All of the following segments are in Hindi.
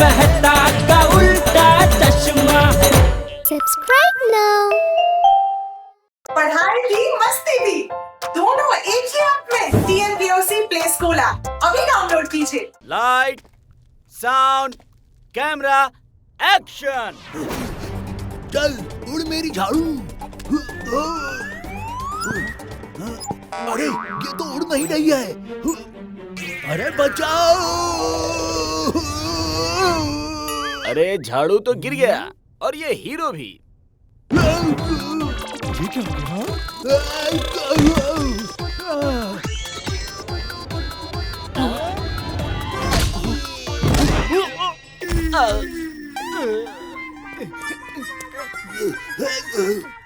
मेहता का उल्टा चश्मा। Subscribe now. पढ़ाई भी मस्ती भी दोनों एक ही ऐप में। TNPOC प्ले स्कूल ऐप अभी डाउनलोड कीजिए। Light, sound, camera, action. चल उड़ मेरी झाड़ू। अरे ये तो उड़ नहीं रही है। अरे बचाओ। अरे झाड़ू तो गिर गया और ये हीरो भी। ये क्या हो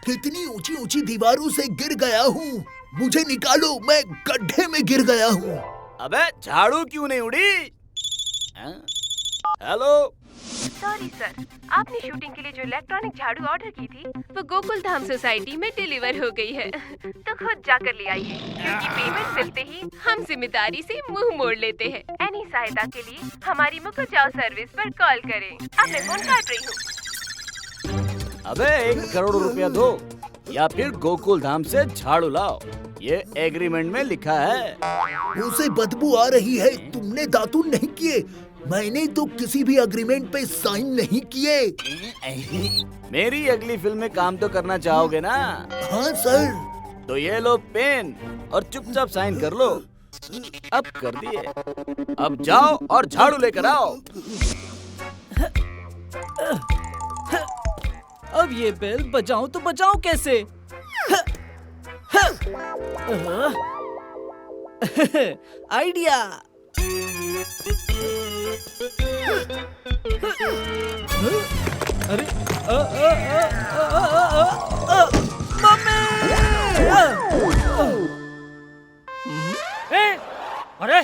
कितनी ऊंची ऊंची दीवारों से गिर गया हूँ। मुझे निकालो, मैं गड्ढे में गिर गया हूँ। अबे झाड़ू क्यों नहीं उड़ी? हेलो। सॉरी सर, आपने शूटिंग के लिए जो इलेक्ट्रॉनिक झाड़ू ऑर्डर की थी वो गोकुल धाम सोसाइटी में डिलीवर हो गई है, तो खुद जाकर ले आइए, क्योंकि पेमेंट मिलते ही हम जिम्मेदारी से मुंह मोड़ लेते हैं। एनी सहायता के लिए हमारी मुकुचाओ सर्विस पर कॉल करें। अब मैं फोन काट रही हूँ। अबे 1 करोड़ रुपया दो या फिर गोकुल धाम से झाड़ू लाओ, ये एग्रीमेंट में लिखा है। उसे बदबू आ रही है। तुमने दातुन नहीं किए। मैंने तो किसी भी एग्रीमेंट पे साइन नहीं किए। मेरी अगली फिल्म में काम तो करना चाहोगे ना? हाँ सर। तो ये लो पेन और चुपचाप साइन कर लो। अब कर दिए। अब जाओ और झाड़ू लेकर आओ। अब ये बेल बजाऊं तो बजाऊं कैसे? आइडिया। अरे मम्मी! अरे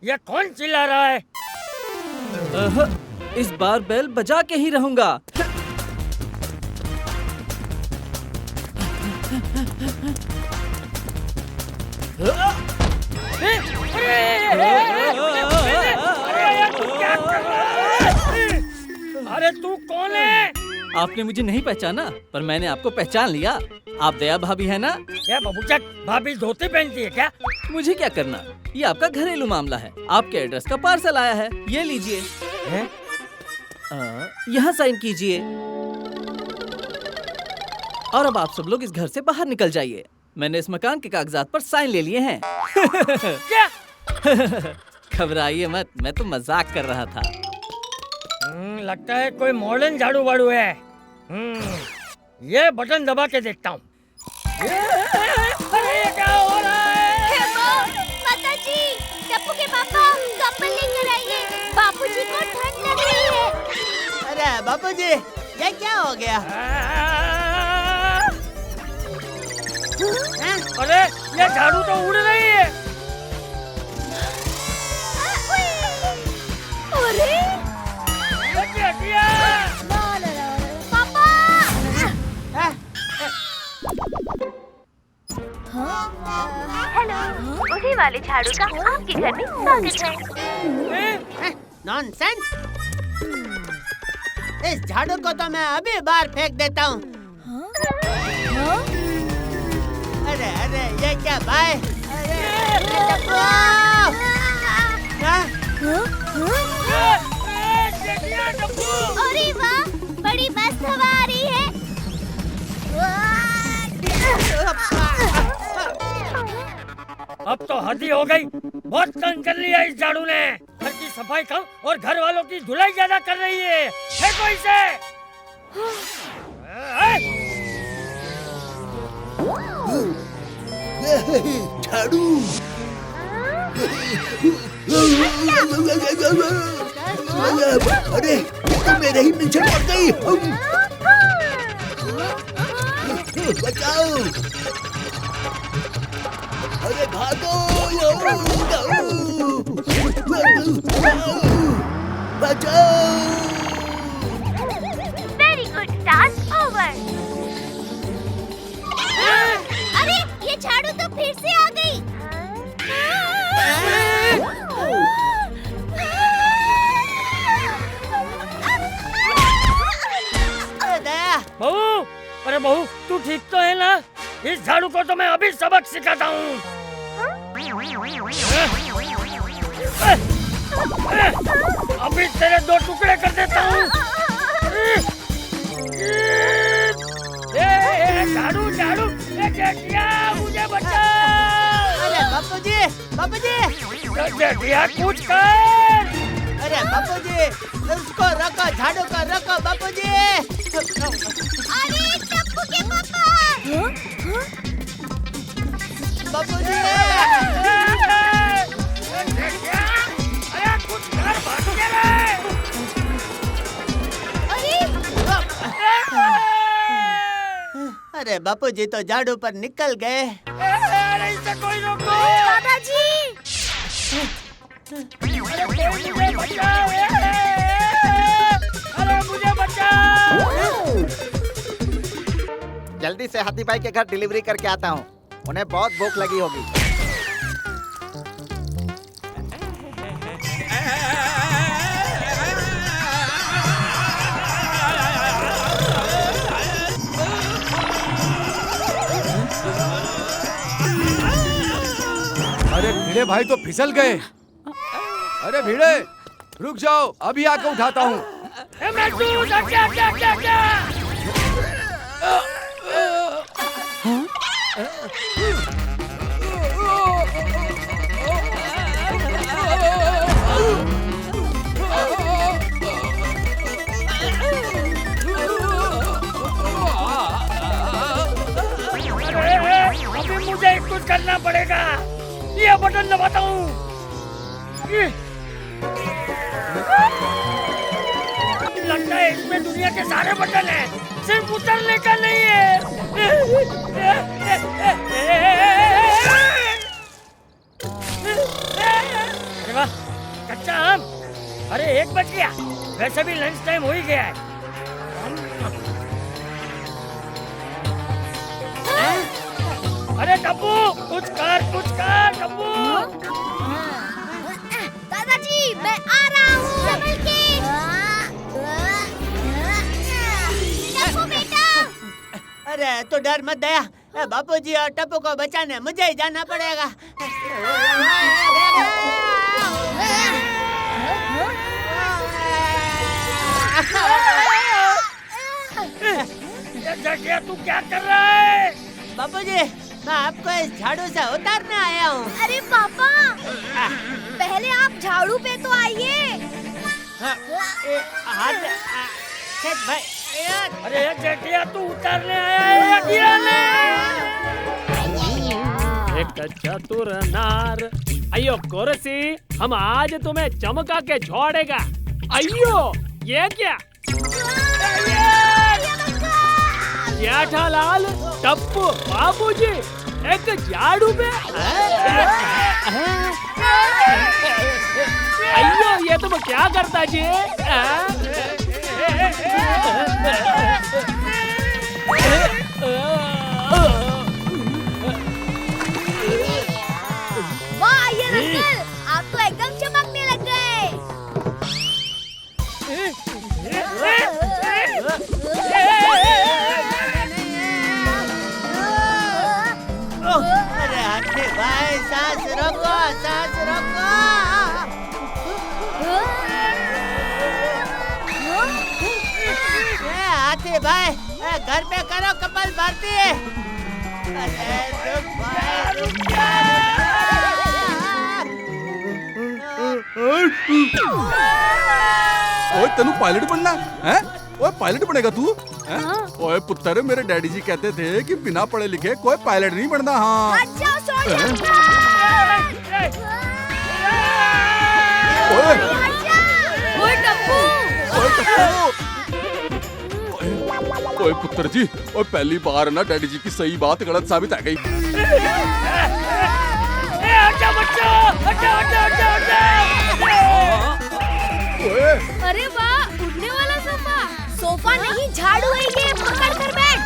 ये कौन चिल्ला रहा है? इस बार बेल बजा के ही रहूंगा। अरे तू कौन है? आपने मुझे नहीं पहचाना, पर मैंने आपको पहचान लिया। आप दया भाभी है ना? क्या बबूचक, भाभी धोती पहनती है क्या? मुझे क्या करना, ये आपका घरेलू मामला है। आपके एड्रेस का पार्सल आया है, ये लीजिए। यहाँ साइन कीजिए और अब आप सब लोग इस घर से बाहर निकल जाइए। मैंने इस मकान के कागजात पर साइन ले लिए हैं। क्या? घबराइए मत, मैं तो मजाक कर रहा था। लगता है कोई मॉडर्न झाड़ू वाड़ू है। ये बटन दबा के देखता हूँ। अरे ये क्या हो रहा है? माता जी, टप्पू के पापा कम्बल लेकर आइए, बापूजी को ठंड लग रही है। अरे बापूजी, ये क्या हो गया? अरे ये झाड़ू तो उड़ रही है। अरे पापा! हेलो, उसी वाले झाड़ू का आपके घर में स्वागत है। नॉनसेंस! इस झाड़ू को तो मैं अभी बाहर फेंक देता हूँ। अरे अरे ये क्या भाई? अरे वाह, बड़ी मस्त हवा आ रही है। अब तो हद ही हो गई। बहुत तंग कर लिया इस झाड़ू ने। घर की सफाई कम और घर वालों की धुलाई ज्यादा कर रही है। फेंको इसे। झाड़ू। अरे ये तो मेरे ही पीछे पड़ गई। बचाओ। अरे भागो। बचाओ। Very good, task over. अरे ये झाड़ू तो फिर से आ गई। अरे बहू तू ठीक तो है ना? इस झाड़ू को तो मैं अभी सबक सिखाता हूँ। अभी तेरे 2 टुकड़े कर देता हूँ। झाड़ू झाड़ू, जेठिया मुझे बचाओ। अरे बापूजी जेठिया कुछ कर। अरे बापूजी उसको रखो, झाड़ू को रखो बापूजी। अरे टप्पू के पापा! बापूजी जेठिया, अरे कुछ कर, भाग के रे। अरे बापूजी तो झाड़ू पर निकल गए। अरे इसे कोई रोको। दादाजी! अरे कोई मुझे बचाओ। अरे मुझे बचाओ। जल्दी से हाथी भाई के घर डिलीवरी करके आता हूँ, उन्हें बहुत भूख लगी होगी। अरे भिड़े भाई तो फिसल गए। अरे भिड़े रुक जाओ, अभी आकर उठाता हूँ। अभी मुझे कुछ करना पड़ेगा। ये बटन दबाता हूँ। लगता है इसमें दुनिया के सारे बटन हैं, सिर्फ उतरने का नहीं है। अरे वाह, कच्चा आम। अरे 1 बज गया, वैसे भी लंच टाइम हो ही गया है। अरे डब्बू कुछ कर डब्बू। दादाजी मैं आ रहा हूँ। संभल के। टप्पू बेटा! अरे तू डर मत दया, बापूजी और टप्पू को बचाने मुझे ही जाना पड़ेगा। जेठिया तू क्या कर रहा है? बापूजी मैं आपको इस झाड़ू से उतारने आया हूँ। अरे पापा! पहले आप झाड़ू पे तो आइए। भाई अरे जेठिया तू उतारने आया है या गिराने? एक चतुर नार, अयो कुर्सी, हम आज तुम्हें चमका के छोड़ेगा। अयो ये क्या? जेठालाल, टप्पू, बाबूजी एक झाड़ू पे। अयो ये तुम क्या करता जी? वाह ये अंकल, आप तो एकदम चमकने लग गए। अरे हाथी भाई सांस रोको, सांस रोको। हाथी भाई घर पे करो कपाल भारती। अरे रुक भाई रुक जा। ओए तेनू पायलट बनना है? ओए पायलट बनेगा तू? ओए पुत्र, मेरे डैडी जी कहते थे कि बिना पढ़े लिखे कोई पायलट नहीं बनता। हाँ अच्छा ओए टप्पू! ओए पुत्र जी, ओए पहली बार ना डैडी जी की सही बात गलत साबित आ गई। अरे वाह, उड़ने वाला सोफा! सोफा नहीं झाड़ू है ये, पकड़ कर बैठ।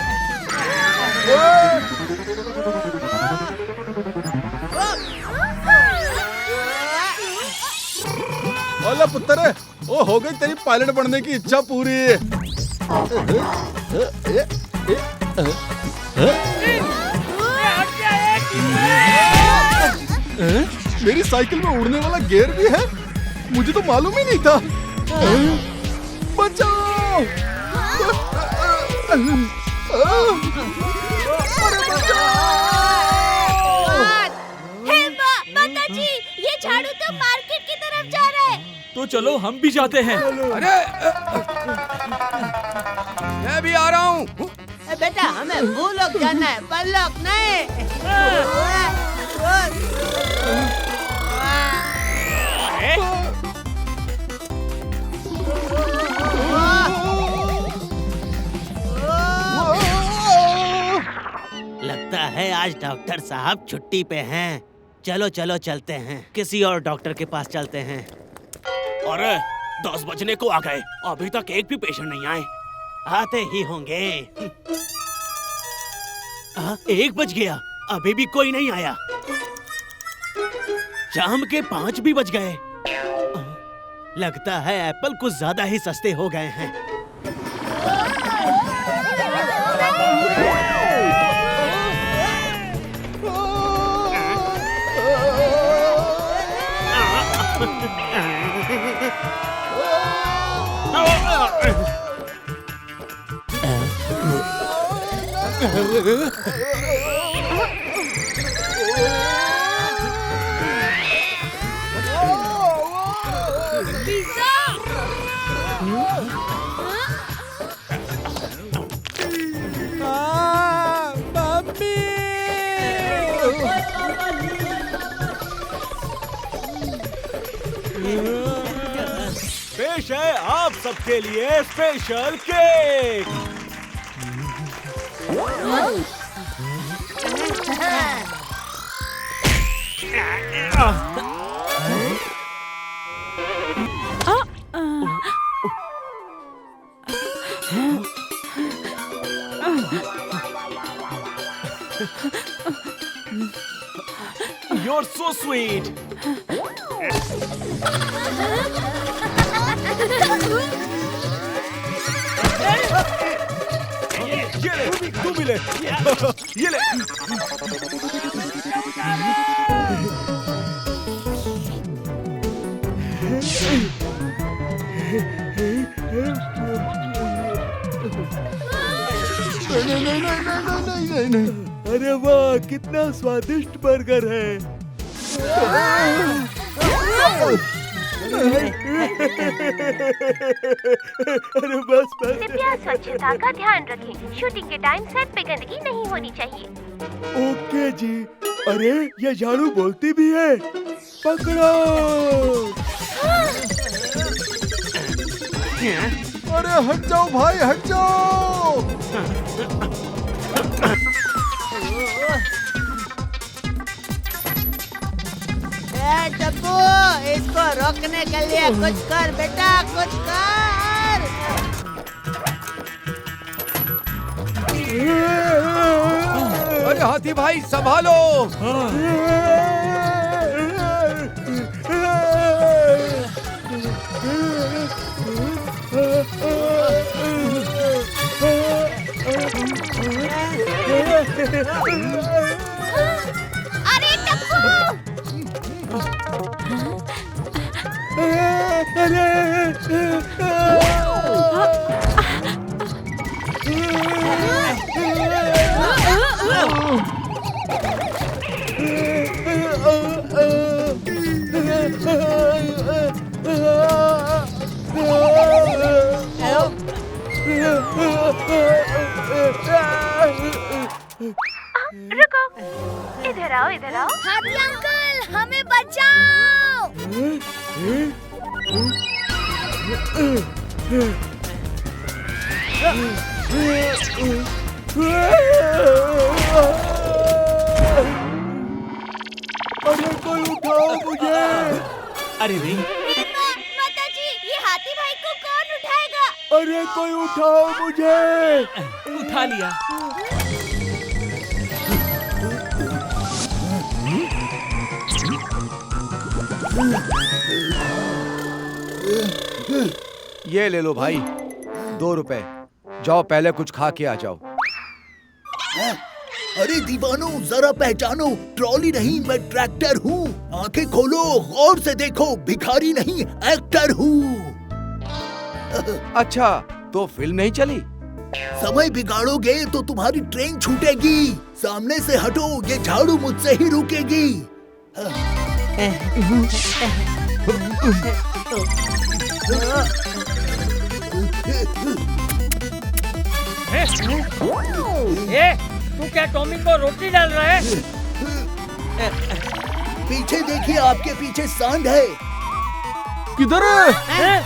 ओला पुत्र, ओ हो गई तेरी पायलट बनने की इच्छा पूरी। मेरी साइकिल में उड़ने वाला गियर भी है, मुझे तो मालूम ही नहीं था। बचाओ! हे माताजी, ये झाड़ू तो मार्केट की तरफ जा रहा है। तो चलो हम भी जाते हैं। अरे मैं भी आ रहा हूँ। बेटा हमें वो लोग जाना है, पर लोग नहीं। लगता है आज डॉक्टर साहब छुट्टी पे हैं। चलो चलो चलते हैं, किसी और डॉक्टर के पास चलते हैं। अरे 10 बजने को आ गए, अभी तक एक भी पेशेंट नहीं आए। आते ही होंगे। 1 बज गया, अभी भी कोई नहीं आया। शाम के 5 भी बज गए। लगता है एप्पल कुछ ज्यादा ही सस्ते हो गए हैं। पेश है आप सबके लिए special cake. You're so sweet. ये ले, तू भी ले। ये ले। नहीं। अरे वाह, कितना स्वादिष्ट बर्गर है। अरे बस। कृपया स्वच्छता का ध्यान रखें। शूटिंग के टाइम सेट पे गंदगी नहीं होनी चाहिए। ओके जी। अरे ये झाड़ू बोलती भी है। पकड़ो। अरे हट जाओ भाई, हट जाओ। टप्पू, इसको रोकने के लिए कुछ कर बेटा, कुछ कर। अरे हाथी भाई संभालो। अरे टप्पू! रुको, इधर आओ, इधर आओ। हाथी अंकल, हमें बचाओ! अरे कोई उठाओ मुझे। अरे नहीं। माताजी, ये हाथी भाई को कौन उठाएगा? अरे कोई उठाओ मुझे। उठा लिया। ये ले लो भाई, 2 रुपए। जाओ पहले कुछ खा के आ जाओ। अरे दीवानो, जरा पहचानो, ट्रॉली नहीं मैं ट्रैक्टर हूँ। आंखें खोलो, गौर से देखो, भिखारी नहीं एक्टर हूँ। अच्छा, तो फिल्म नहीं चली? समय बिगाड़ोगे तो तुम्हारी ट्रेन छूटेगी। सामने से हटो, ये झाड़ू मुझसे ही रुकेगी। तू क्या टॉमी को रोटी डाल रहा है? पीछे देखिए, आपके पीछे सांड है। किधर है?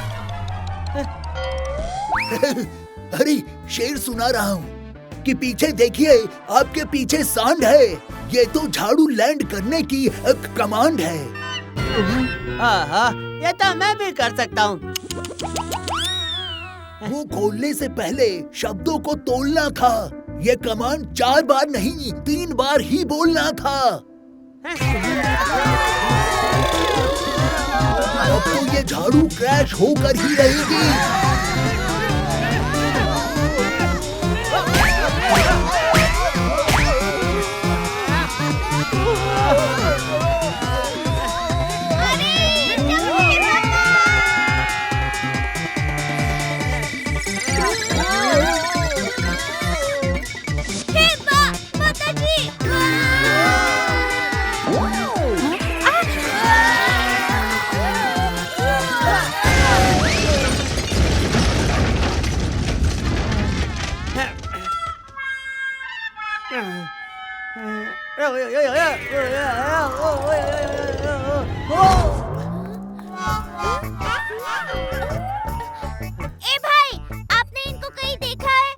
अरे शेर सुना रहा हूँ कि पीछे देखिए, आपके पीछे सांड है। ये तो झाड़ू लैंड करने की एक कमांड है। हाँ, ये तो मैं भी कर सकता हूँ। वो खोलने से पहले शब्दों को तोलना था। ये कमांड 4 बार नहीं 3 बार ही बोलना था। अब तो ये झाड़ू क्रैश होकर ही रहेगी। ए भाई, आपने इनको कहीं देखा है?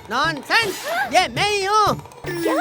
नॉनसेंस, ये मैं ही हूँ। क्या?